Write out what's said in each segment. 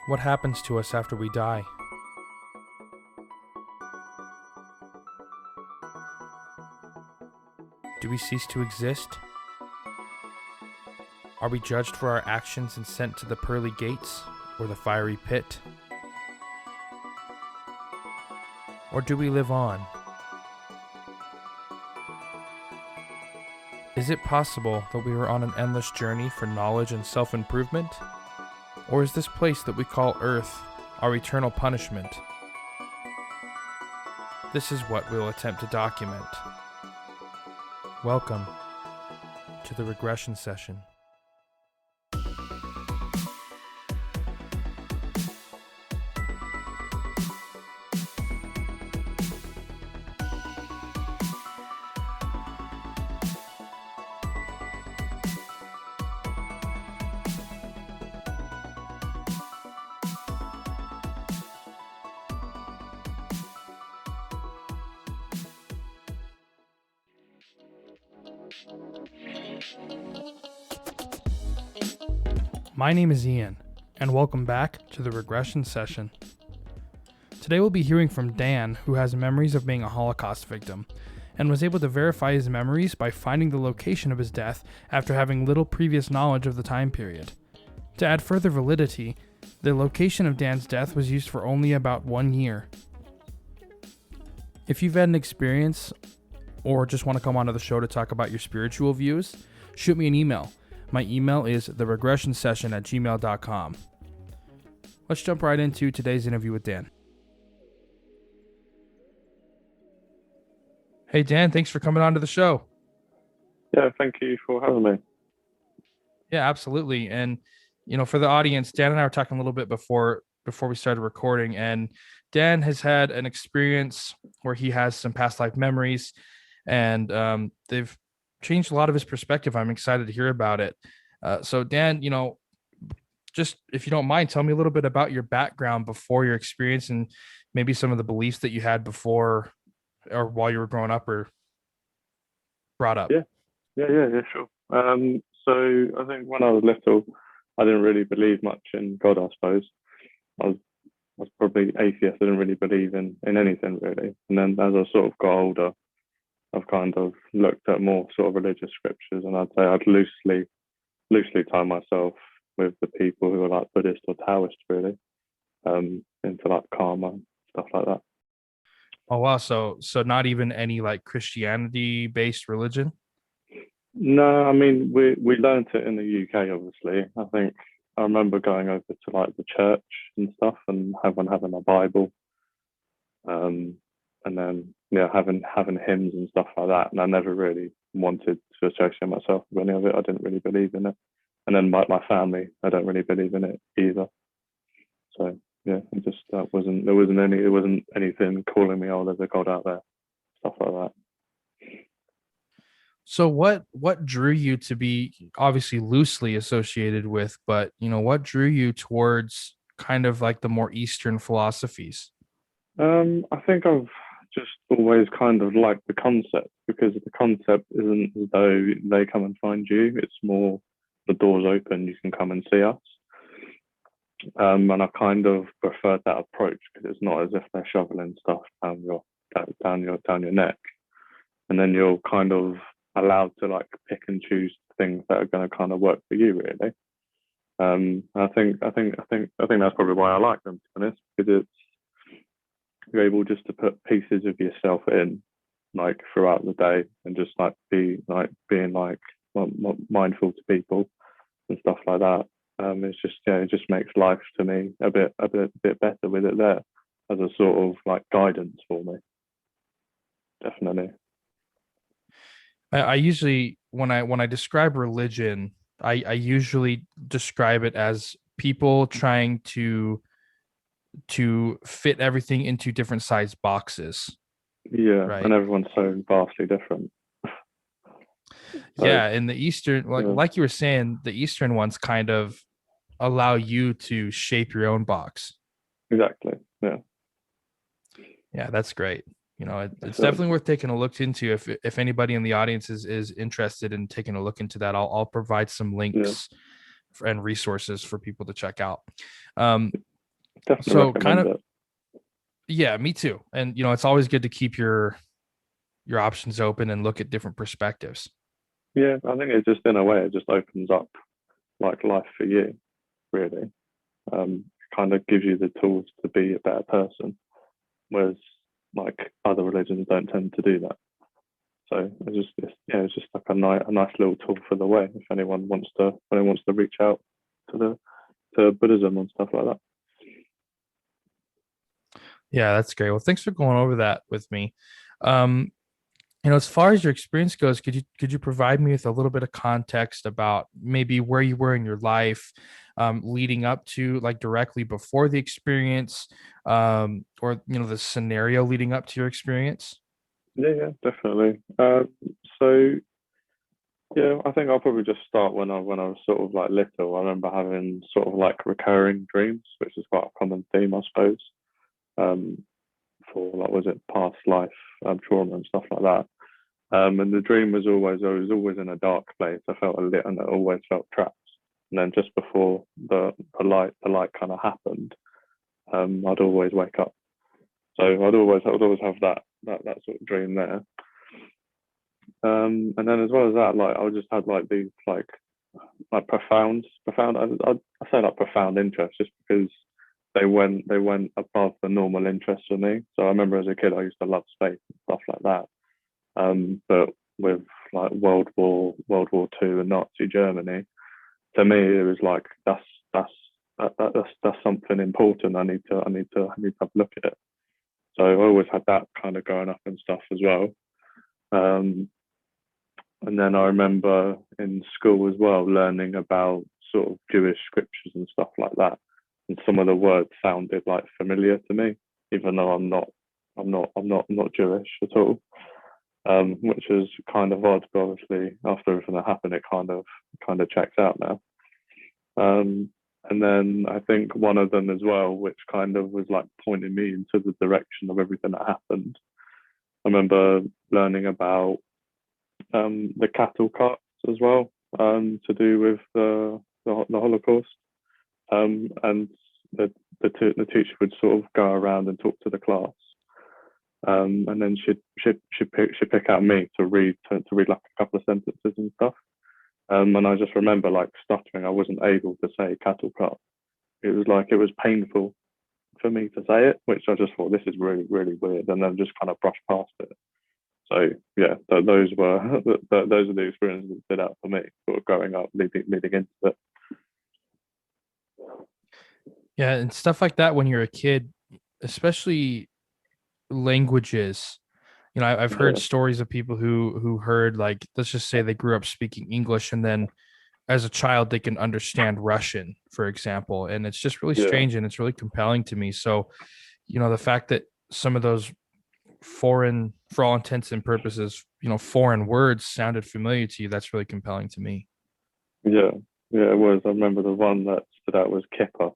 What happens to us after we die? Do we cease to exist? Are we judged for our actions and sent to the pearly gates or the fiery pit? Or do we live on? Is it possible that we are on an endless journey for knowledge and self-improvement? Or is this place that we call Earth our eternal punishment? This is what we'll attempt to document. Welcome to the Regression session. My name is Ian, and welcome back to the Regression session. Today we'll be hearing from Dan, who has memories of being a Holocaust victim, and was able to verify his memories by finding the location of his death after having little previous knowledge of the time period. To add further validity, the location of Dan's death was used for only about 1 year. If you've had an experience, or just want to come onto the show to talk about your spiritual views, shoot me an email. My email is theregressionsession@gmail.com. Let's jump right into today's interview with Dan. Hey, Dan, thanks for coming on to the show. Yeah, thank you for having me. Yeah, absolutely. And, for the audience, Dan and I were talking a little bit before we started recording, and Dan has had an experience where he has some past life memories, and they've changed a lot of his perspective. I'm excited to hear about it. So Dan, just if you don't mind, tell me a little bit about your background before your experience and maybe some of the beliefs that you had before or while you were growing up or brought up. Yeah, sure. So I think when I was little, I didn't really believe much in God, I suppose. I was probably atheist. I didn't really believe in anything really. And then as I sort of got older, I've kind of looked at more sort of religious scriptures, and I'd say I'd loosely tie myself with the people who are like Buddhist or Taoist really, into like karma and stuff like that. Oh wow, so not even any like Christianity based religion? No, I mean we learned it in the UK obviously. I think I remember going over to like the church and stuff and having a Bible. And then having hymns and stuff like that. And I never really wanted to associate myself with any of it. I didn't really believe in it. And then my family, I don't really believe in it either. So yeah, it just there wasn't anything calling me, oh, there's a God out there, stuff like that. So what drew you to be obviously loosely associated with, but what drew you towards kind of like the more Eastern philosophies? I think I've just always kind of liked the concept, because the concept isn't as though they come and find you. It's more the door's open, you can come and see us. And I kind of preferred that approach because it's not as if they're shoveling stuff down your neck, and then you're kind of allowed to like pick and choose things that are going to kind of work for you, really. I think that's probably why I like them, to be honest, because you're able just to put pieces of yourself in like throughout the day and just like being mindful to people and stuff like that. It's just it just makes life to me a bit better with it there as a sort of like guidance for me. Definitely. I usually when I describe religion, I usually describe it as people trying to fit everything into different size boxes. Yeah, right? And everyone's so vastly different. Yeah, and the Eastern, like you were saying, the Eastern ones kind of allow you to shape your own box. Exactly. Yeah. Yeah, that's great. It's definitely worth taking a look into. If anybody in the audience is interested in taking a look into that, I'll provide some links and resources for people to check out. Definitely So kind recommend of, it. yeah, me too. And it's always good to keep your options open and look at different perspectives. Yeah, I think it just in a way it just opens up like life for you, really. Kind of gives you the tools to be a better person, whereas like other religions don't tend to do that. So it's just like a nice little tool for the way if anyone wants to reach out to the to Buddhism and stuff like that. Yeah, that's great. Well, thanks for going over that with me. Um, as far as your experience goes, could you provide me with a little bit of context about maybe where you were in your life, leading up to, like, directly before the experience, or the scenario leading up to your experience? Yeah, definitely. So yeah, I think I'll probably just start when I was sort of like little. I remember having sort of like recurring dreams, which is quite a common theme, I suppose. Um, for like was it past life trauma and stuff like that. And the dream was always I was always in a dark place. I felt a lit and I always felt trapped. And then just before the light kind of happened, I'd always wake up. So I would always have that sort of dream there. And then as well as that, like I just had like these like profound. I say like profound interest just because they went above the normal interest for me. So I remember as a kid I used to love space and stuff like that. But with like World War Two and Nazi Germany, to me it was like that's something important. I need to have a look at it. So I always had that kind of growing up and stuff as well. Um, and then I remember in school as well learning about sort of Jewish scriptures and stuff like that. And some of the words sounded like familiar to me, even though I'm not Jewish at all. Which is kind of odd, but obviously after everything that happened, it kind of checks out now. Um, and then I think one of them as well, which kind of was like pointing me into the direction of everything that happened. I remember learning about the cattle carts as well, to do with the Holocaust. And the teacher would sort of go around and talk to the class. And then she'd pick out me to read like a couple of sentences and stuff. And I just remember like stuttering. I wasn't able to say cattle cart. It was like it was painful for me to say it, which I just thought this is really really weird, and then just kind of brushed past it. So yeah, those were those are the experiences that stood out for me, sort of growing up, leading into it. Yeah, and stuff like that when you're a kid, especially languages. I've heard Yeah, stories of people who heard, like, let's just say they grew up speaking English, and then as a child they can understand Russian, for example, and it's just really yeah, strange and it's really compelling to me. So, the fact that some of those foreign, for all intents and purposes, foreign words sounded familiar to you, that's really compelling to me. yeah, yeah. It was. I remember the one that stood out was Kipper,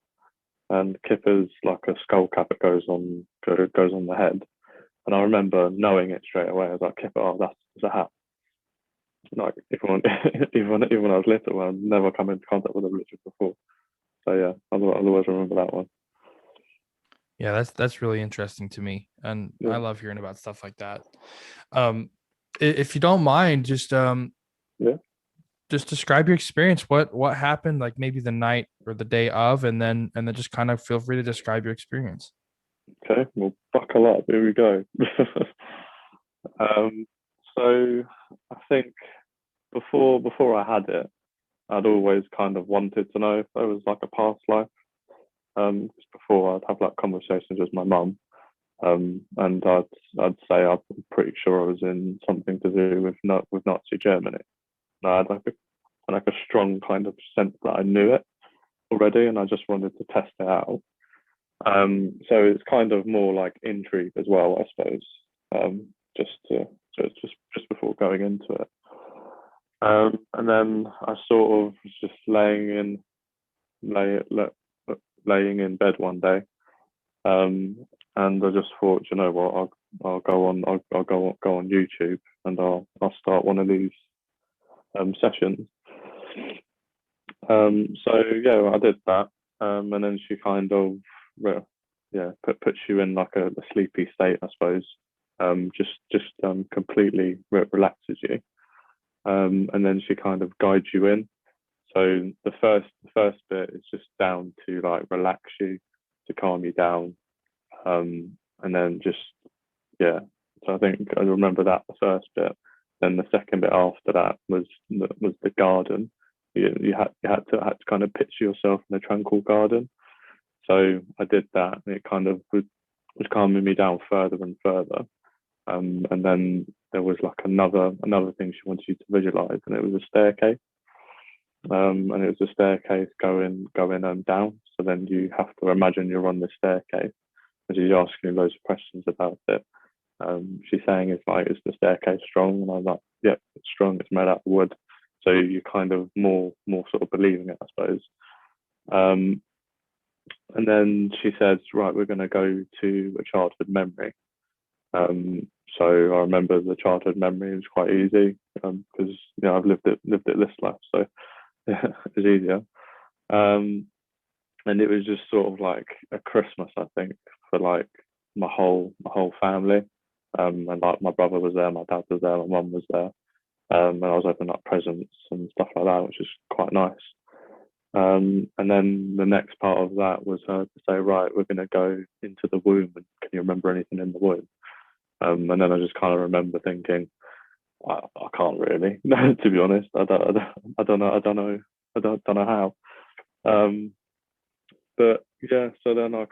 and Kipper's like a skull cap that goes on the head. And I remember knowing it straight away. I was like, Kipper, oh, that's a hat. Like even when I was little, I'd never come into contact with a religion before. So yeah, I'll always remember that one. Yeah, that's really interesting to me, and I Yeah, love hearing about stuff like that. um if you don't mind, yeah. just describe your experience. What happened, like maybe the night or the day of, and then just kind of feel free to describe your experience. Okay, well, buckle up. Here we go. um, so I think before I had it, I'd always kind of wanted to know if there was like a past life. Just before I'd have like conversations with my mum, and I'd say I'm pretty sure I was in something to do with Nazi Germany. And I had like a strong kind of sense that I knew it already, and I just wanted to test it out. So it's kind of more like intrigue as well, I suppose. Just to just before going into it. And then I sort of was just lay, lay, laying in bed one day, um, and I just thought, you know what, I'll go on YouTube and I'll start one of these sessions. So yeah, I did that, and then she kind of yeah, puts you in like a sleepy state, I suppose. Just completely relaxes you. And then she kind of guides you in. So the first bit is just down to like relax you, to calm you down, and then just yeah. So I think I remember that the first bit. Then the second bit after that was the garden. You had to kind of picture yourself in a tranquil garden. So I did that, and it kind of was calming me down further and further. And then there was like another thing she wanted you to visualize, and it was a staircase. And it was a staircase going down. So then you have to imagine you're on the staircase, and she's asking you loads of questions about it. She's saying it's like, is the staircase strong? And I'm like, yep, it's strong. It's made out of wood. So you kind of more sort of believing it, I suppose. Um, and then she says, right, we're going to go to a childhood memory. So I remember the childhood memory was quite easy because I've lived it this life, so yeah, it was easier. Um, and it was just sort of like a Christmas, I think, for like my whole family. And like my brother was there, my dad was there, my mum was there, and I was opening up presents and stuff like that, which is quite nice. And then the next part of that was her to say, right, we're going to go into the womb, and can you remember anything in the womb? And then I just kind of remember thinking, I can't really, to be honest. I don't know, I don't know how. Um, but yeah, so then I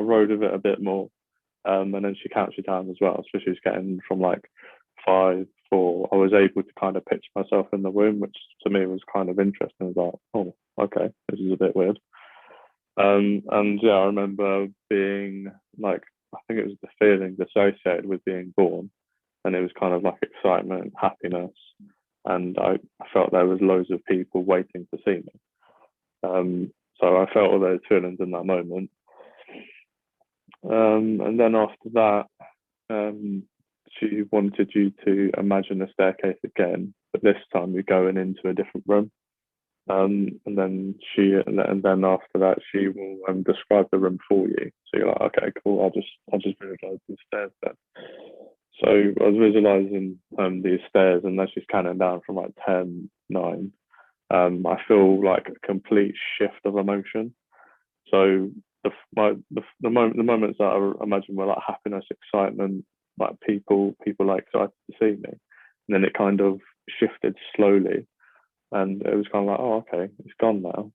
rode with it a bit more, and then she counts you down as well. So she was getting from like 5, 4. I was able to kind of picture myself in the womb, which to me was kind of interesting. I was like, oh, okay, this is a bit weird. And yeah, I remember being like, I think it was the feelings associated with being born, and it was kind of like excitement and happiness. And I felt there was loads of people waiting to see me. So I felt all those feelings in that moment. And then after that, um, she wanted you to imagine the staircase again, but this time you're going into a different room. And then after that, she will describe the room for you. So you're like, okay, cool. I'll just visualize these stairs then. So I was visualizing these stairs, and as she's counting down from like 10, 9, I feel like a complete shift of emotion. So the moments that I imagine were like happiness, excitement, like people like excited to see me, and then it kind of shifted slowly, and it was kind of like, oh, okay, it's gone now.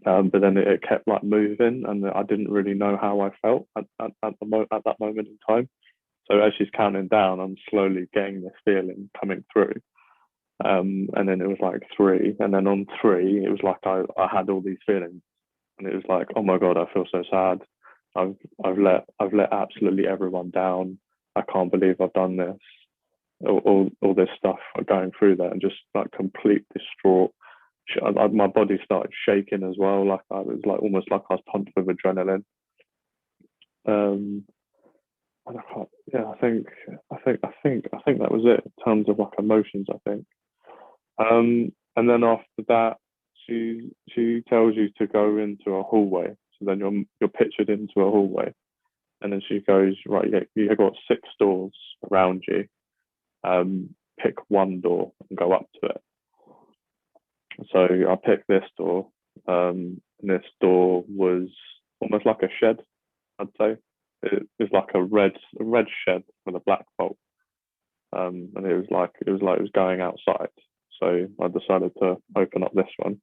But then it kept like moving, and I didn't really know how I felt at that moment in time. So as she's counting down, I'm slowly getting this feeling coming through. And then it was like 3, and then on 3, it was like I had all these feelings, and it was like, oh my god, I feel so sad. I've let absolutely everyone down. I can't believe I've done this. All this stuff going through that, and just like complete distraught. My body started shaking as well, like I was like almost like I was pumped with adrenaline. Um, and yeah, I think that was it in terms of like emotions. I think. And then after that, she tells you to go into a hallway. So then you're pictured into a hallway, and then she goes, right, yeah, you've got 6 doors around you. Pick one door and go up to it. So I picked this door. And this door was almost like a shed, I'd say. It was like a red shed with a black bolt. And it was going outside. So I decided to open up this one.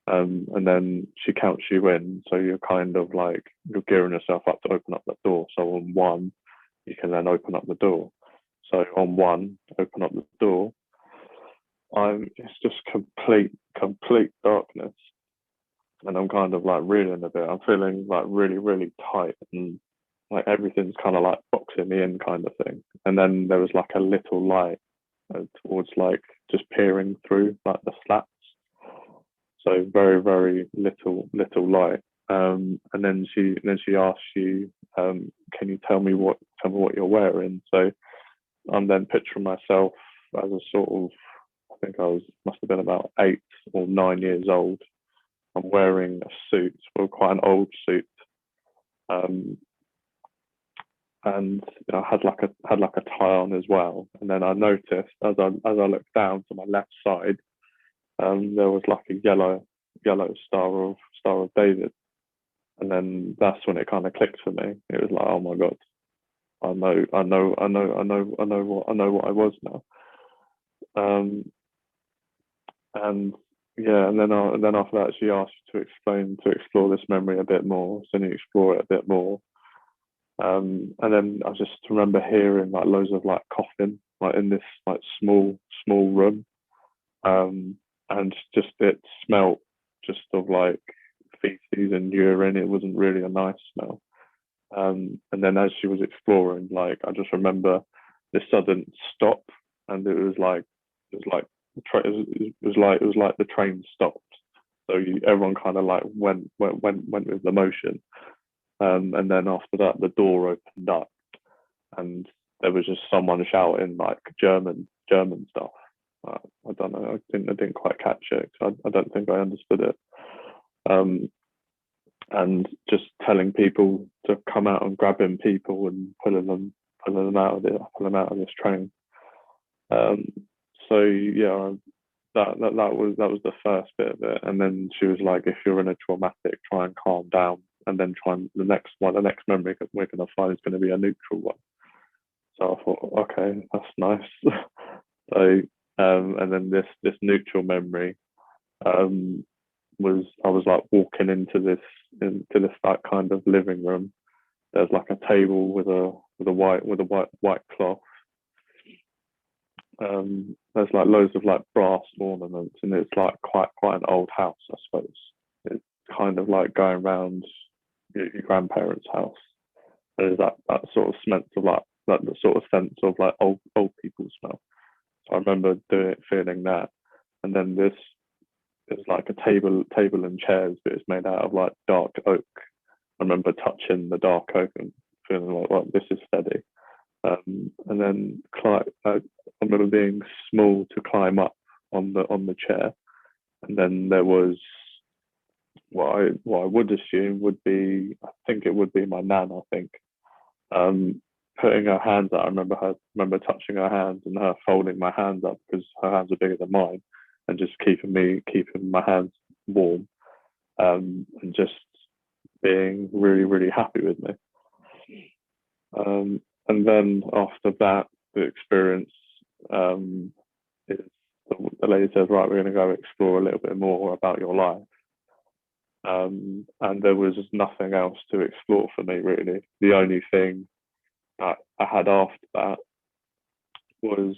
And then she counts you in, so you're kind of like you're gearing yourself up to open up that door. So on 1, you can then open up the door. So on 1, open up the door. It's just complete darkness, and I'm kind of like reeling a bit. I'm feeling like really, really tight, and like everything's kind of like boxing me in, kind of thing. And then there was like a little light towards like just peering through like the slats. So very, very little light. And then she asks you, can you tell me what you're wearing? So I'm then picturing myself as a sort of, I think must have been about 8 or 9 years old. I'm wearing a suit, well, quite an old suit, Um, and I had like a tie on as well. And then I noticed as I looked down to my left side, there was like a yellow Star of David. And then that's when it kind of clicked for me. It was like, oh my god, I know what I was now. Um, and yeah, and then after that, she asked you to explore this memory a bit more. So then you explore it a bit more. And then I just remember hearing like loads of like coughing, like in this like small room. And just it smelt just of like feces and urine. It wasn't really a nice smell. And then as she was exploring, like I just remember this sudden stop, and it was like it was like the train stopped. So everyone kind of like went with the motion. And then after that, the door opened up, and there was just someone shouting like German stuff. I don't know. I didn't quite catch it. I don't think I understood it. Um, and just telling people to come out and grabbing people and pulling them out of this train. Um, so yeah, that was the first bit of it. And then she was like, if you're in a traumatic, try and calm down, and then try and the next memory we're going to find is going to be a neutral one. So I thought, okay, that's nice. So and then this neutral memory was I was like walking into this like kind of living room. There's like a table with a white cloth. There's like loads of like brass ornaments, and it's like quite an old house, I suppose. It's kind of like going around your grandparents' house. There's that sort of sense of like that the sort of sense of like old people smell. So I remember feeling that, and then this is like a table and chairs, but it's made out of like dark oak. I remember touching the dark oak and feeling like, well, this is steady. And then I remember being small to climb up on the chair, and then there was what I would assume would be, I think it would be my nan. I think um, putting her hands out. I remember touching her hands and her folding my hands up because her hands are bigger than mine, and just keeping my hands warm, and just being really happy with me. And then after that, the experience is the lady says, right, we're going to go explore a little bit more about your life. And there was nothing else to explore for me, really. The only thing that I had after that was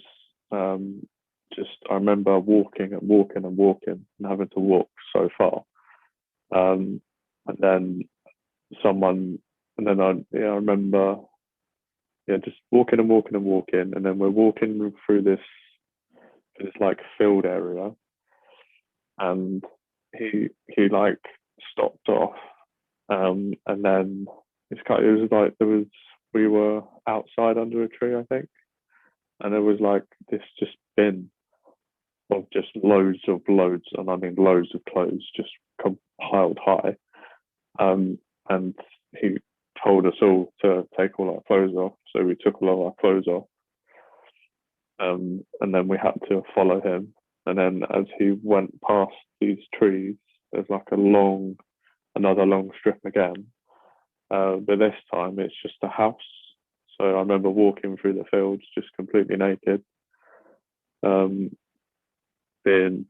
just, I remember walking and having to walk so far. And then someone, and then I remember, yeah, just walking and then we're walking through this like field area, and he like stopped off, and then it was like we were outside under a tree, I think, and there was like this just bin of just loads, and I mean loads of clothes just piled high, and he told us all to take all our clothes off, so we took all of our clothes off, and then we had to follow him. And then as he went past these trees, there's like another long strip again. But this time it's just a house. So I remember walking through the fields just completely naked, um, being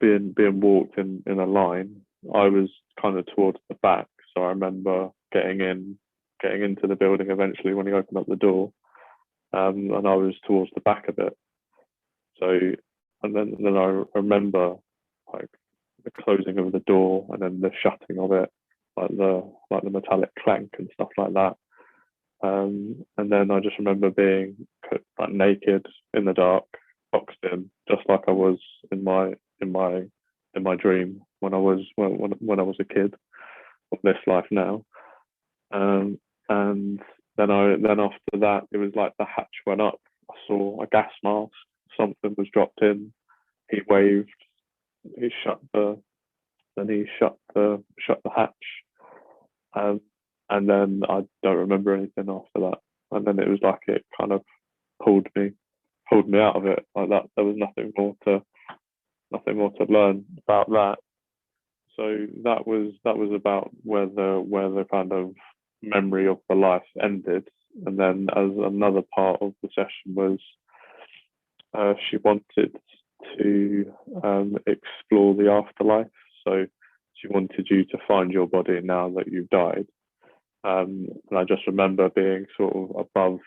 walked in a line. I was kind of towards the back, so I remember getting into the building eventually when he opened up the door, and I was towards the back of it. So, and then I remember like the closing of the door and then the shutting of it, like the metallic clank and stuff like that. And then I just remember being like naked in the dark, boxed in, just like I was in my dream when I was a kid of this life now. And then after that, it was like the hatch went up. I saw a gas mask. Something was dropped in. He waved. He shut the hatch. Um, and then I don't remember anything after that. And then it was like it kind of pulled me pulled me out of it like that. There was nothing more to learn about that. So that was about where the kind of memory of the life ended. And then as another part of the session was she wanted to explore the afterlife. So she wanted you to find your body now that you've died. And I just remember being sort of above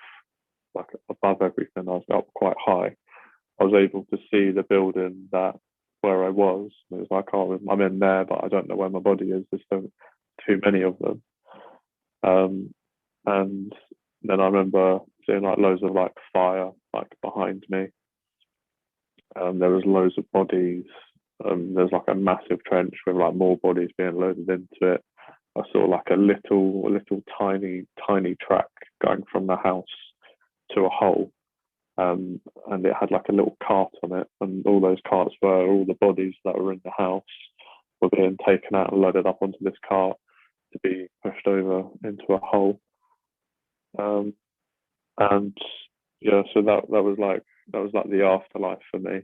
everything. I was up quite high. I was able to see the building that where I was. It was like, oh, I'm in there, but I don't know where my body is. There's so too many of them. Um, and then I remember seeing like loads of like fire like behind me. There was loads of bodies. There's like a massive trench with like more bodies being loaded into it. I saw like a little tiny track going from the house to a hole, and it had like a little cart on it, and all those carts were all the bodies that were in the house were being taken out and loaded up onto this cart to be pushed over into a hole. Um, and yeah, so that was like the afterlife for me.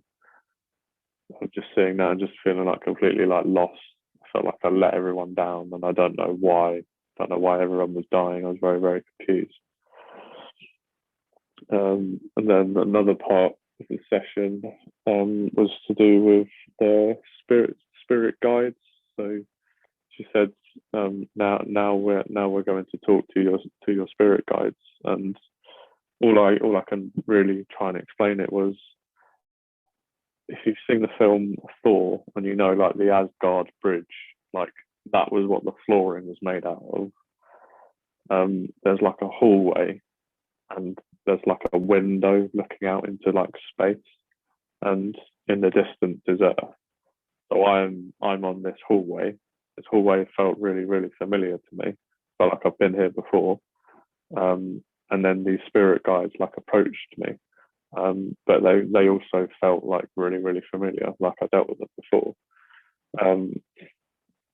I was just seeing that and just feeling like completely like lost. I felt like I let everyone down, and I don't know why. Don't know why everyone was dying. I was very confused. And then another part of the session was to do with the spirit guides. So she said, now we're going to talk to your spirit guides, and all I can really try and explain it was, if you've seen the film Thor and you know like the Asgard bridge, like that was what the flooring was made out of. There's like a hallway, and there's like a window looking out into like space, and in the distance is Earth. So I'm on this hallway. This hallway felt really familiar to me. Felt like I've been here before. And then these spirit guides like approached me, but they also felt like really familiar, like I dealt with them before. Um,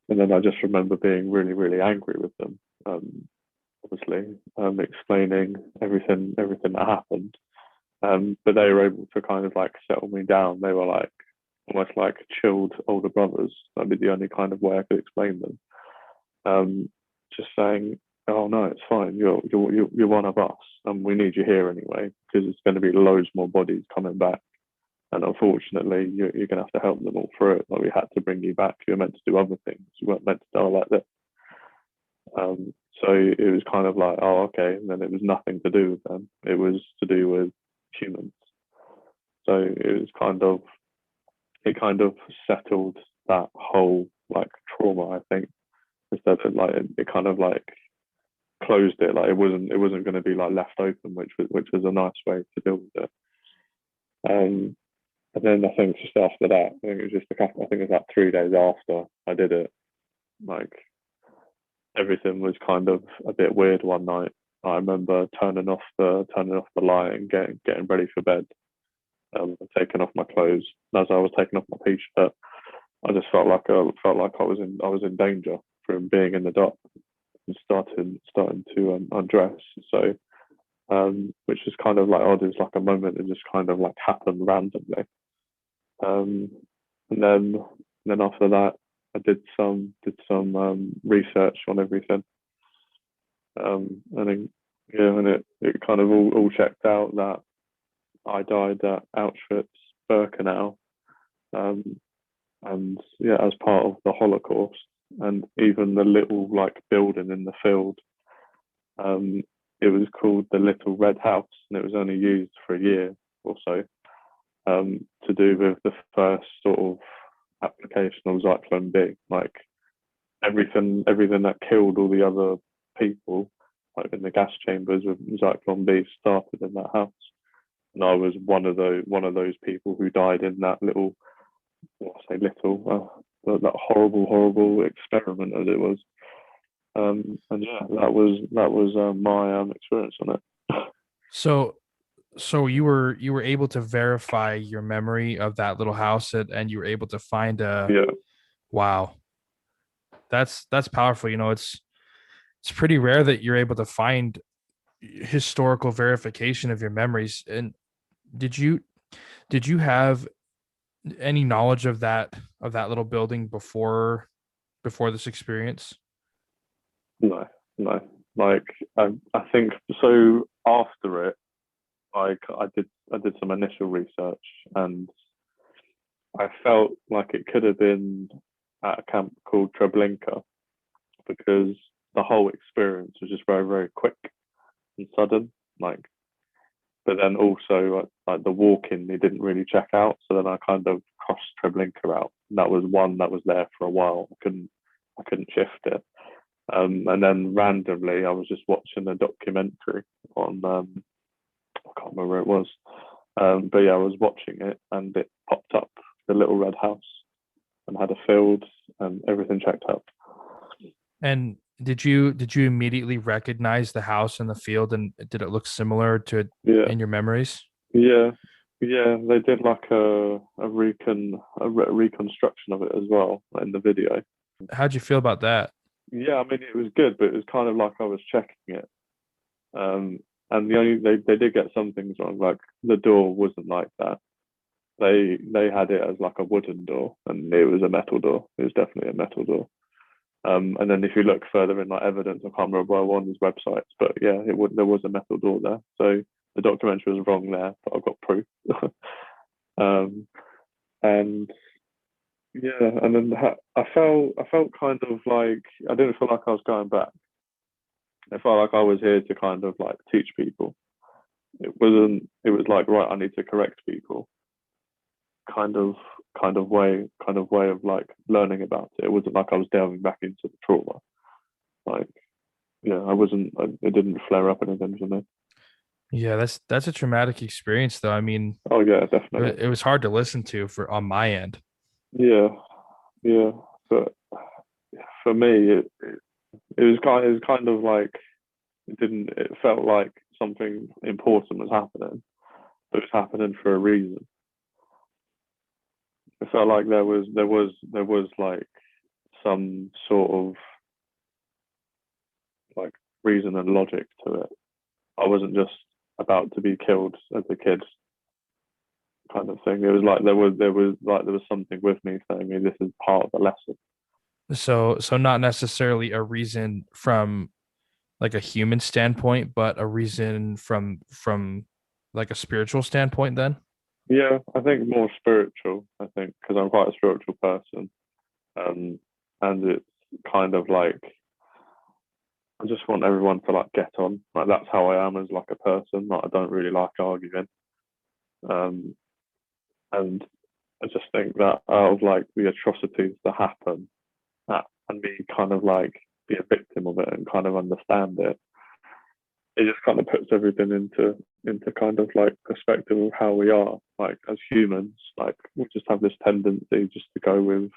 and then I just remember being really angry with them. Obviously, explaining everything that happened. But they were able to kind of like settle me down. They were like almost like chilled older brothers. That'd be the only kind of way I could explain them. Just saying, "Oh no, it's fine. You're one of us, and we need you here anyway because it's going to be loads more bodies coming back. And unfortunately, you're going to have to help them all through it. Like we had to bring you back. You were meant to do other things. You weren't meant to die like this." So it was kind of like, oh, okay. And then it was nothing to do with them. It was to do with humans. So it kind of settled that whole like trauma, I think, instead of like it kind of like closed it. Like it wasn't going to be like left open, which was a nice way to deal with it. Um, and then I think just after that, I think it was just a couple. I think it was like 3 days after I did it. Like everything was kind of a bit weird one night. I remember turning off the light and getting ready for bed, taking off my clothes. And as I was taking off my t-shirt, I just felt like I was in danger from being in the dark and starting to undress. So which is kind of like odd. It's like a moment that just kind of like happened randomly. Um, and then after that, I did some research on everything. And then, yeah, and it kind of all checked out that I died at Auschwitz Birkenau, um, and yeah, as part of the Holocaust. And even the little like building in the field, um, it was called the Little Red House, and it was only used for a year or so, to do with the first sort of application of Zyklon B. Like everything that killed all the other people, like in the gas chambers with Zyklon B, started in that house. And I was one of those people who died in that little, well, I say little, that horrible experiment as it was. And yeah, that was my experience on it. So you were able to verify your memory of that little house, and you were able to find a Yeah, wow. That's powerful. You know, it's pretty rare that you're able to find historical verification of your memories. And did you did you have any knowledge of that little building before this experience? No, no. Like I think so. After it, like I did some initial research, and I felt like it could have been at a camp called Treblinka because the whole experience was just very, very quick and sudden. Like, but then also like the walking, they didn't really check out. So then I kind of crossed Treblinka out. And that was one that was there for a while. I couldn't shift it. And then randomly, I was just watching a documentary on I can't remember where it was. But yeah, I was watching it, and it popped up the little red house and had a field and everything checked out. And did you immediately recognize the house and the field, and did it look similar to it Yeah, in your memories? yeah, yeah. They did like a reconstruction of it as well in the video. How'd you feel about that? Yeah, I mean it was good, but it was kind of like I was checking it. Um, and the only they did get some things wrong, like the door wasn't like that. They had it as like a wooden door, and it was a metal door. It was definitely a metal door. And then if you look further in like evidence, I can't remember on these websites, but yeah, there was a metal door there. So the documentary was wrong there, but I've got proof. um, and yeah, and then I felt kind of like I didn't feel like I was going back. I felt like I was here to kind of like teach people. It wasn't. It was like right, I need to correct people. Kind of kind of way of like learning about it. It wasn't like I was delving back into the trauma. Like yeah, I wasn't. It didn't flare up anything for me. Yeah, that's a traumatic experience, though. I mean, Oh yeah, definitely. it was hard to listen to for on my end. Yeah, yeah. But for me, it was kind of like it didn't. It felt like something important was happening, but it was happening for a reason. It felt like there was like some sort of like reason and logic to it. I wasn't just about to be killed as a kid kind of thing. It was like there was something with me saying me this is part of the lesson. So not necessarily a reason from like a human standpoint, but a reason from like a spiritual standpoint then. Yeah, I think more spiritual. I think because I'm quite a spiritual person, um, and it's kind of like I just want everyone to like get on. Like that's how I am as like a person. Like I don't really like arguing, um, and I just think that out of like the atrocities that happen, that and me kind of like be a victim of it and kind of understand it, it just kind of puts everything into kind of like perspective of how we are like as humans. Like we just have this tendency just to go with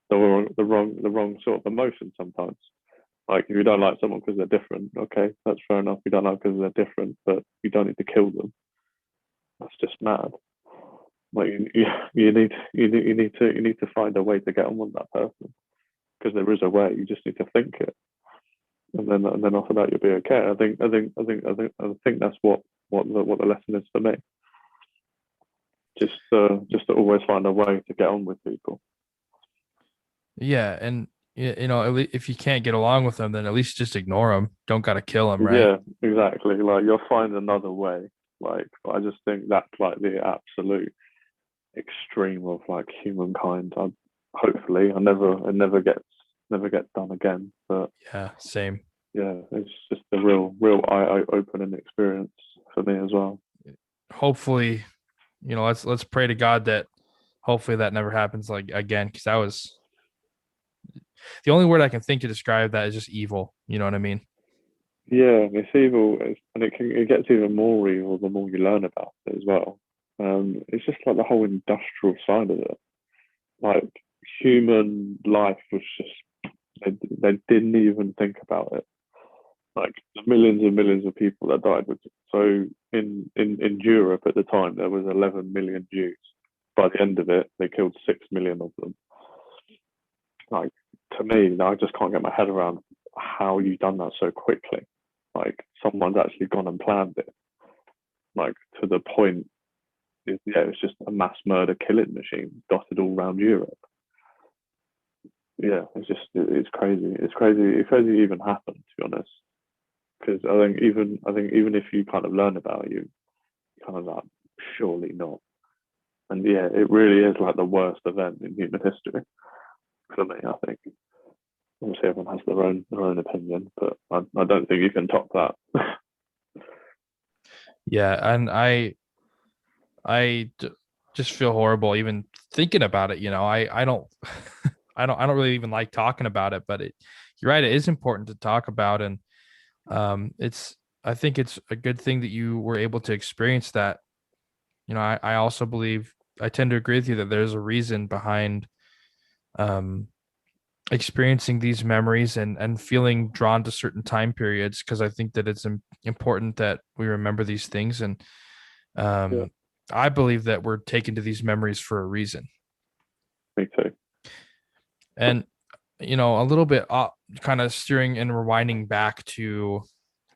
the wrong sort of emotion sometimes. Like if you don't like someone because they're different, okay, that's fair enough. You don't like because they're different, but you don't need to kill them. That's just mad. Like you need to find a way to get on with that person because there is a way. You just need to think it, and then after that you'll be okay. I think that's what the lesson is for me. Just to always find a way to get on with people. Yeah, and you know, if you can't get along with them, then at least just ignore them. Don't gotta kill them, right? Yeah, exactly. Like you'll find another way. Like I just think that's like the absolute extreme of like humankind. Hopefully, it never gets done again. But Yeah, same. yeah, it's just a real eye opening experience for me as well. Hopefully, you know, let's pray to God that hopefully that never happens like again, because that was the only word I can think to describe that is just evil. You know what I mean? Yeah, it's evil, and it gets even more evil the more you learn about it as well. It's just like the whole industrial side of it. Like human life was just they didn't even think about it. Like the millions and millions of people that died with it. So in Europe at the time there was 11 million Jews. By the end of it, they killed 6 million of them. Like to me, I just can't get my head around how you done that so quickly. Like someone's actually gone and planned it, like to the point. Yeah, it's just a mass murder killing machine dotted all around Europe. Yeah, it's crazy. It's crazy. It's crazy it even happened, to be honest. Because I think even if you kind of learn about you kind of like surely not. And yeah, it really is like the worst event in human history for me. I think obviously everyone has their own opinion, but I don't think you can top that. Yeah, and just feel horrible even thinking about it. I don't I don't really even like talking about it, but you're right, it is important to talk about. And it's I think it's a good thing that you were able to experience that. I also believe, I tend to agree with you that there's a reason behind um experiencing these memories and feeling drawn to certain time periods, because I think that it's important that we remember these things. And Yeah, um I believe that we're taken to these memories for a reason. me too. And a little bit kind of steering and rewinding back to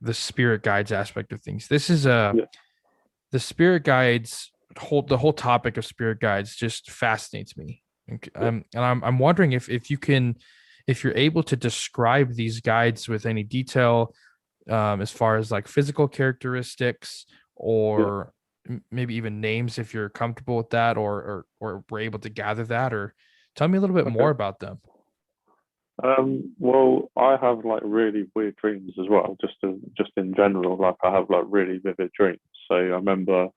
the spirit guides aspect of things. This is Yeah, the spirit guides, the whole topic of spirit guides just fascinates me. yeah, And I'm wondering if you're able to describe these guides with any detail, as far as like physical characteristics, yeah. or maybe even names, if you're comfortable with that, or we're able to gather that, or tell me a little bit more Okay. about them. Well, I have like really weird dreams as well. Just in general, like I have like really vivid dreams. So I remember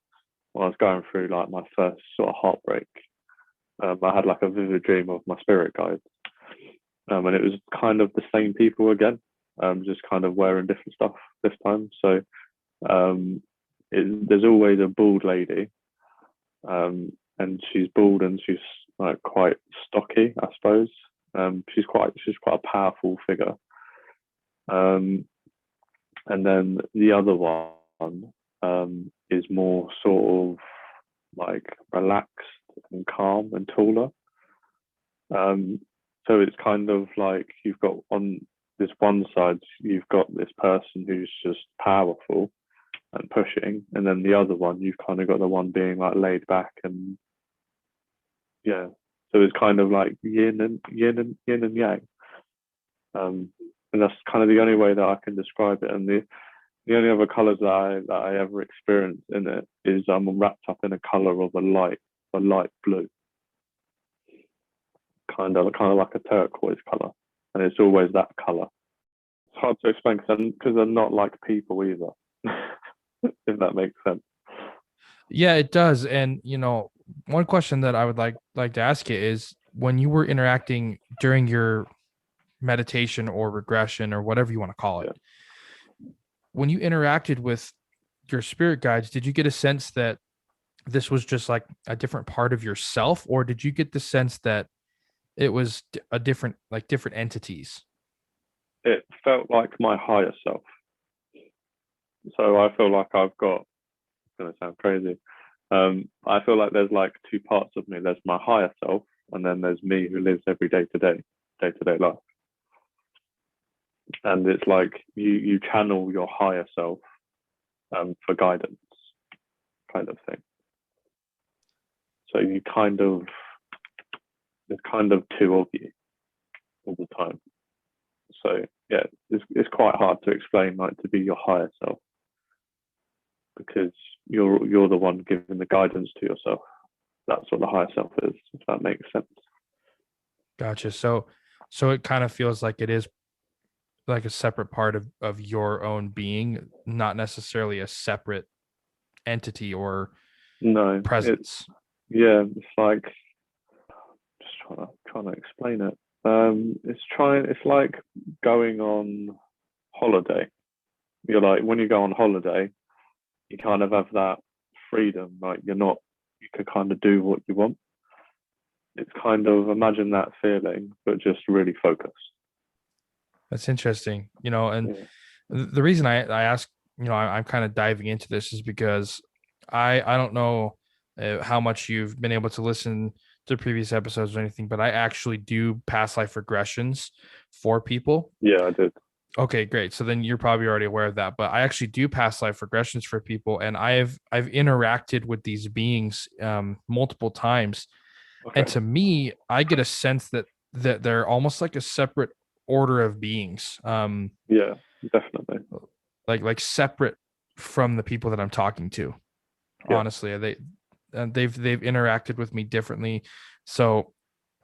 when I was going through like my first sort of heartbreak, I had like a vivid dream of my spirit guide, and it was kind of the same people again, just kind of wearing different stuff this time. So um, there's always a bald lady, and she's bald and she's like quite stocky, I suppose. She's quite a powerful figure. Um, and then the other one is more sort of like relaxed and calm and taller. Um, so it's kind of like you've got on this one side, you've got this person who's just powerful and pushing, and then the other one, you've kind of got the one being like laid back and yeah. So it's kind of like yin and yang. And that's kind of the only way that I can describe it. And the only other colours that I ever experienced in it is I'm wrapped up in a colour of a light blue, kind of like a turquoise colour, and it's always that colour. It's hard to explain because they're not like people either, if that makes sense. Yeah, it does. And one question that I would like to ask you is, when you were interacting during your meditation or regression or whatever you want to call it, Yeah. when you interacted with your spirit guides, did you get a sense that this was just like a different part of yourself, or did you get the sense that it was a different entities? It felt like my higher self. So I feel like I've got. It's gonna sound crazy. I feel like there's like two parts of me. There's my higher self, and then there's me who lives every day to day life. And it's like you channel your higher self for guidance, kind of thing. So there's kind of two of you all the time. So yeah, it's quite hard to explain, like to be your higher self, because you're the one giving the guidance to yourself. That's what the higher self is, if that makes sense. Gotcha. So it kind of feels like it is like a separate part of your own being, not necessarily a separate entity or No, it's presence. yeah, it's like just trying to explain it. It's like going on holiday. You're like when you go on holiday, you kind of have that freedom. Like you can kind of do what you want. It's kind of imagine that feeling, but just really focused. That's interesting. And Yeah, the reason I ask, I'm kind of diving into this, is because I don't know how much you've been able to listen to previous episodes or anything, but I actually do past life regressions for people. yeah, I did. Okay, great. So then you're probably already aware of that. But I actually do past life regressions for people, and I've interacted with these beings multiple times. And Okay. to me, I get a sense that they're almost like a separate order of beings, Yeah, definitely. like separate from the people that I'm talking to. Yeah. Honestly, they've interacted with me differently. So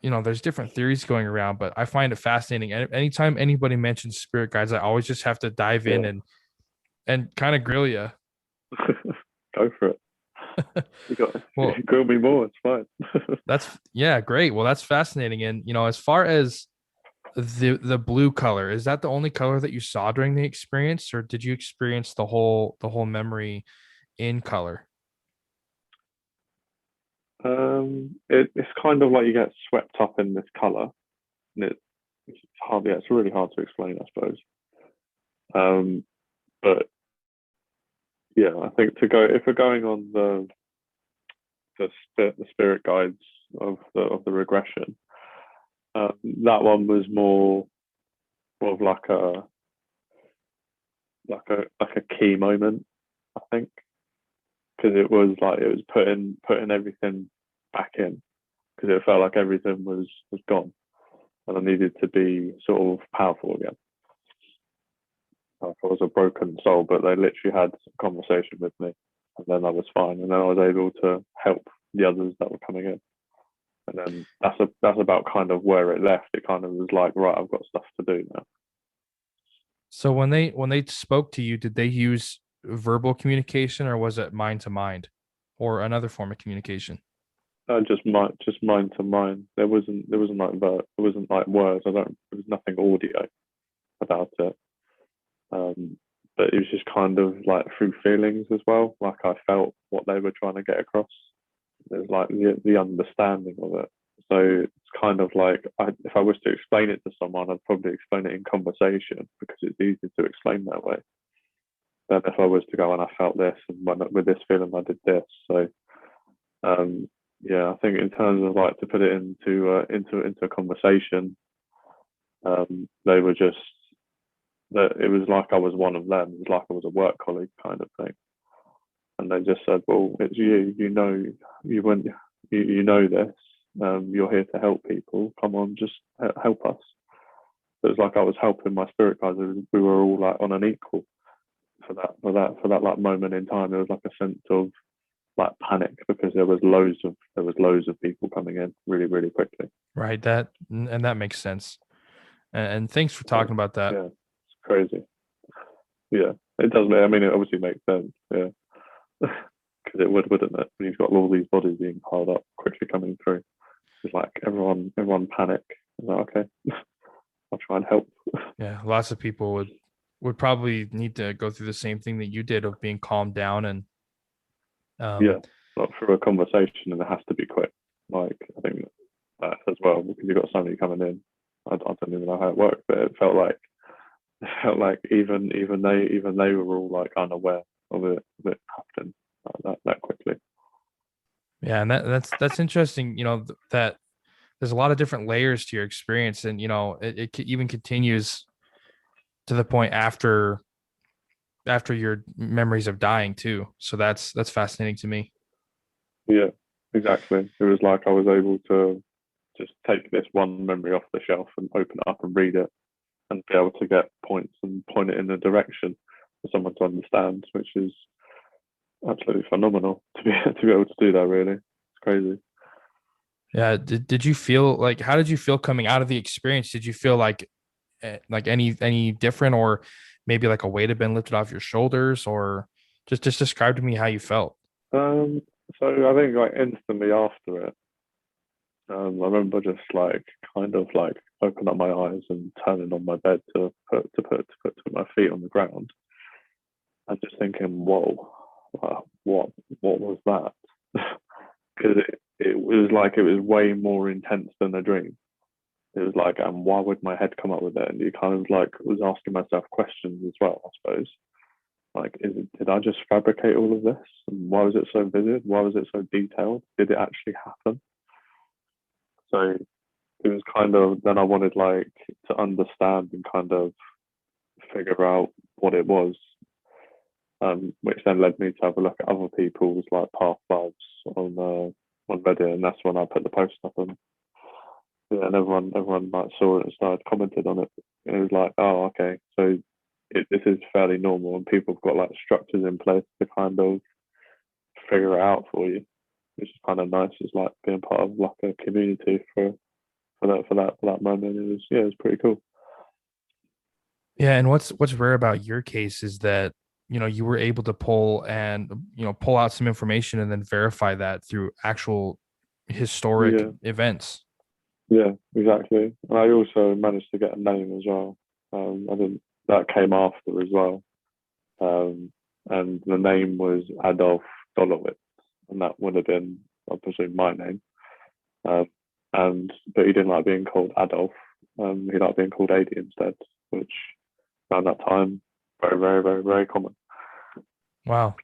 there's different theories going around, but I find it fascinating. And anytime anybody mentions spirit guides, I always just have to dive in Yeah. and kind of grill you. Go for it. You got Well, grill me more. It's fine. that's yeah, great. Well, that's fascinating. And as far as the blue color, is that the only color that you saw during the experience, or did you experience the whole memory in color? It's kind of like you get swept up in this color, and it's hard. Yeah, it's really hard to explain, I suppose. Um, but yeah, I think to go if we're going on the spirit guides of the regression, that one was more of like a key moment, I think, because it was putting everything back in because it felt like everything was gone and I needed to be sort of powerful again. Like I was a broken soul, but they literally had a conversation with me, and then I was fine, and then I was able to help the others that were coming in. And then that's about kind of where it left. It kind of was like, right, I've got stuff to do now. So when they spoke to you, did they use verbal communication, or was it mind to mind, or another form of communication? Just mind to mind. There wasn't like words. There was nothing audio about it. But it was just kind of like through feelings as well. Like I felt what they were trying to get across. There's like the understanding of it. So it's kind of like if I was to explain it to someone, I'd probably explain it in conversation because it's easy to explain that way. Then if I was to go and I felt this and with this feeling I did this. So um, yeah, I think in terms of like to put it into a conversation, they were just that it was like I was one of them. It was like I was a work colleague kind of thing. And they just said, "Well, it's you. You went. You know this. You're here to help people. Come on, just help us." So it was like I was helping my spirit guides. We were all like on an equal for that like moment in time. There was like a sense of like panic because there was loads of people coming in really really quickly. Right. That makes sense. And thanks for So talking about that. yeah, it's crazy. Yeah, it does. I mean, it obviously makes sense. Yeah, because it would, wouldn't it? When you've got all these bodies being piled up quickly coming through. It's like everyone panic. Like, okay, I'll try and help. Yeah, lots of people would probably need to go through the same thing that you did of being calmed down and um Yeah, not through a conversation, and it has to be quick. Like I think that as well because you've got somebody coming in. I don't even know how it worked, but it felt like even they were all like unaware of it happening that quickly. yeah, and that's interesting, that there's a lot of different layers to your experience, and it even continues to the point after your memories of dying too. So that's fascinating to me. Yeah, exactly. It was like I was able to just take this one memory off the shelf and open it up and read it and be able to get points and point it in a direction for someone to understand, which is absolutely phenomenal to be able to do that. Really, it's crazy. Yeah, did you feel like, how did you feel coming out of the experience? Did you feel like any different, or maybe like a weight had been lifted off your shoulders, or just describe to me how you felt? Um, so I think like instantly after it, I remember just like kind of like opening up my eyes and turning on my bed to put my feet on the ground and just thinking, whoa, what was that? Because it was like it was way more intense than a dream. It was like, why would my head come up with it? And you kind of like was asking myself questions as well, I suppose. Like, did I just fabricate all of this? And why was it so vivid? Why was it so detailed? Did it actually happen? So it was kind of then I wanted like to understand and kind of figure out what it was, which then led me to have a look at other people's like past lives on Reddit, and that's when I put the post up, and yeah, and everyone like saw it and started commented on it, and it was like, oh, okay, so this is fairly normal, and people have got like structures in place to kind of figure it out for you, which is kind of nice. It's like being part of like a community for that moment. It was pretty cool. Yeah, and what's rare about your case is that you were able to pull out some information and then verify that through actual historic Yeah, events. yeah, exactly. And I also managed to get a name as well. I didn't. That came after as well. Um, and the name was Adolf Dolowitz, and that would have been, I presume, my name. Um, but he didn't like being called Adolf. He liked being called Adi instead, which around that time, very, very, very, very common. Wow.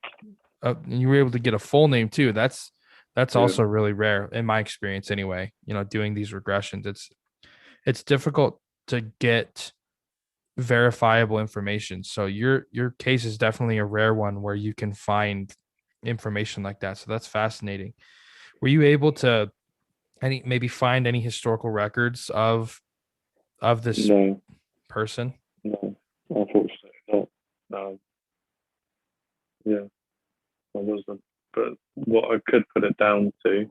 And you were able to get a full name too. That's Yeah, also really rare in my experience anyway. Doing these regressions, it's difficult to get verifiable information. So your case is definitely a rare one where you can find information like that. So that's fascinating. Were you able to maybe find any historical records of this no, person? no, unfortunately not. No, yeah, I wasn't. But what I could put it down to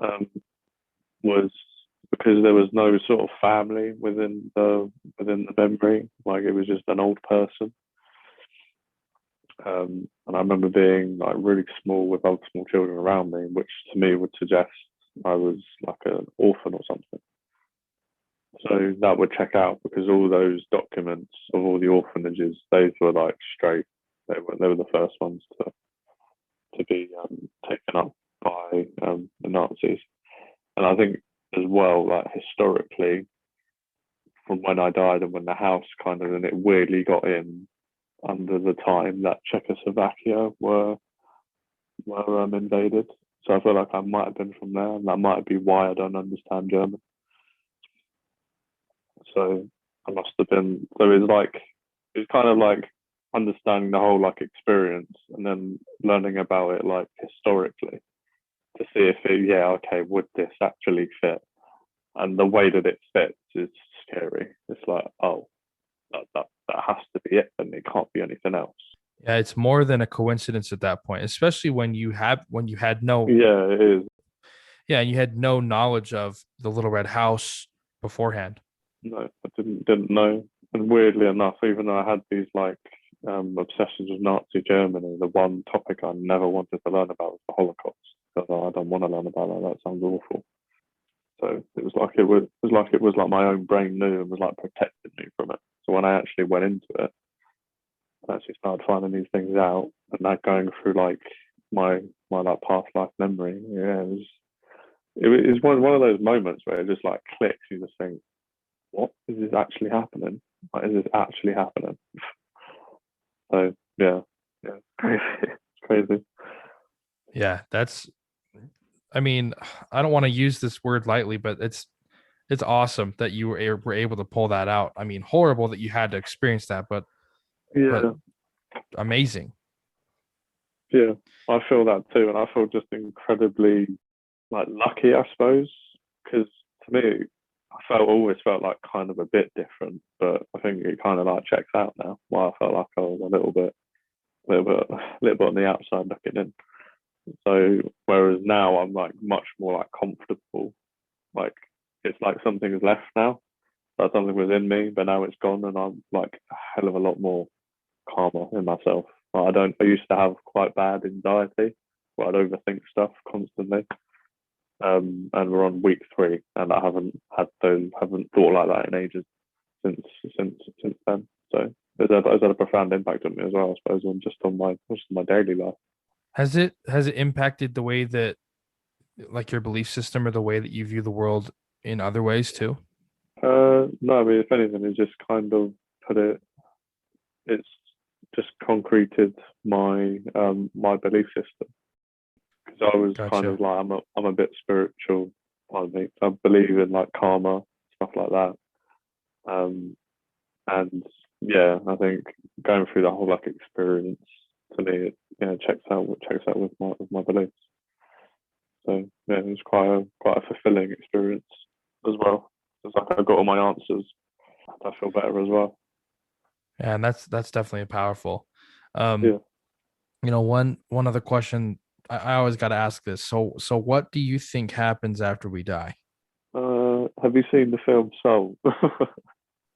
um, was because there was no sort of family within the memory. Like it was just an old person. And I remember being like really small with other small children around me, which to me would suggest I was like an orphan or something. So that would check out because all those documents of all the orphanages, those were like straight. They were the first ones to be taken up by the Nazis. And I think as well, like historically, from when I died and when the house kind of, and it weirdly got in under the time that Czechoslovakia were invaded. So I feel like I might have been from there, and that might be why I don't understand German. So I must have been. So it's kind of like understanding the whole like experience, and then learning about it like historically to see if it, yeah, okay, would this actually fit? And the way that it fits is scary. It's like, oh, that has to be it, and it can't be anything else. Yeah, it's more than a coincidence at that point, especially when you had no, Yeah, it is. yeah, and you had no knowledge of the Little Red House beforehand. No, I didn't know. And weirdly enough, even though I had these like obsessions with Nazi Germany, the one topic I never wanted to learn about was the Holocaust. Because I don't want to learn about that. That sounds awful. So it was like my own brain knew and was like protecting me from it. So when I actually went into it, I actually started finding these things out, and that going through like my like past life memory. Yeah, it was one of those moments where it just like clicks. You just think, what is this actually happening? What is this actually happening? So yeah, yeah, crazy, it's crazy. Yeah, I mean, I don't want to use this word lightly, but it's awesome that you were able to pull that out. I mean, horrible that you had to experience that, but Yeah, amazing. yeah, I feel that too, and I feel just incredibly like lucky, I suppose, because to me, always felt like kind of a bit different, but I think it kind of like checks out now. Why I felt like I was a little bit on the outside looking in. So whereas now I'm like much more like comfortable, like it's like something is left now. That something was in me, but now it's gone, and I'm like a hell of a lot more calmer in myself. Like, I don't. I used to have quite bad anxiety, where I'd overthink stuff constantly. And we're on week 3, and I haven't thought like that in ages since since then. So it's had a profound impact on me as well, I suppose, on just on my daily life. Has it impacted the way that like your belief system or the way that you view the world in other ways too? No, I mean, if anything, it's just kind of put it. It's just concreted my belief system, because I was kind Gotcha. of like I'm a bit spiritual. I believe in like karma, stuff like that. Um, and yeah, I think going through the whole like experience to me, it checks out with my beliefs. So yeah, it was quite a fulfilling experience as well. It's like I got all my answers. I feel better as well. Yeah, and that's definitely powerful. Um, Yeah. one other question I always got to ask this. So what do you think happens after we die? Have you seen the film Soul?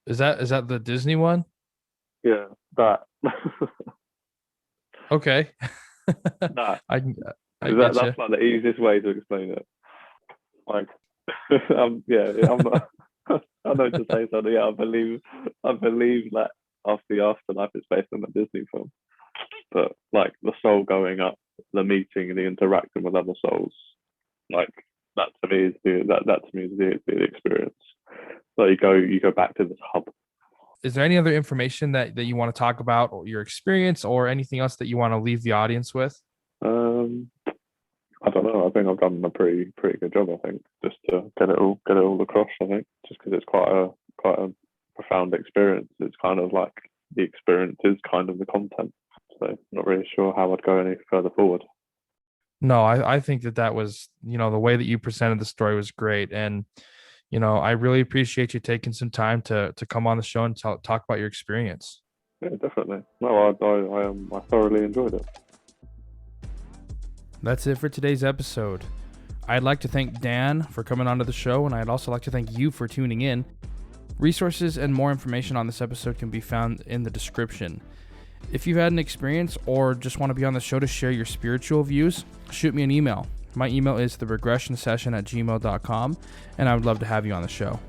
Is that the Disney one? Yeah, that. Okay. That. I can- I That get you. that's like the easiest way to explain it. Like, yeah, I'm not. I know to say something. Yeah, I believe that after the afterlife is based on a Disney film. But like the soul going up, the meeting and the interacting with other souls, like that to me is the experience. So you go back to this hub. Is there any other information that you want to talk about or your experience or anything else that you want to leave the audience with? Um, I don't know. I think I've done a pretty good job. I think just to get it all across. I think just because it's quite a profound experience. It's kind of like the experience is kind of the content. So not really sure how I'd go any further forward. No, I think that was, the way that you presented the story was great. And, I really appreciate you taking some time to come on the show and talk about your experience. Yeah, definitely. No, I thoroughly enjoyed it. That's it for today's episode. I'd like to thank Dan for coming onto the show, and I'd also like to thank you for tuning in. Resources and more information on this episode can be found in the description. If you've had an experience or just want to be on the show to share your spiritual views, shoot me an email. My email is theregressionsession@gmail.com, and I would love to have you on the show.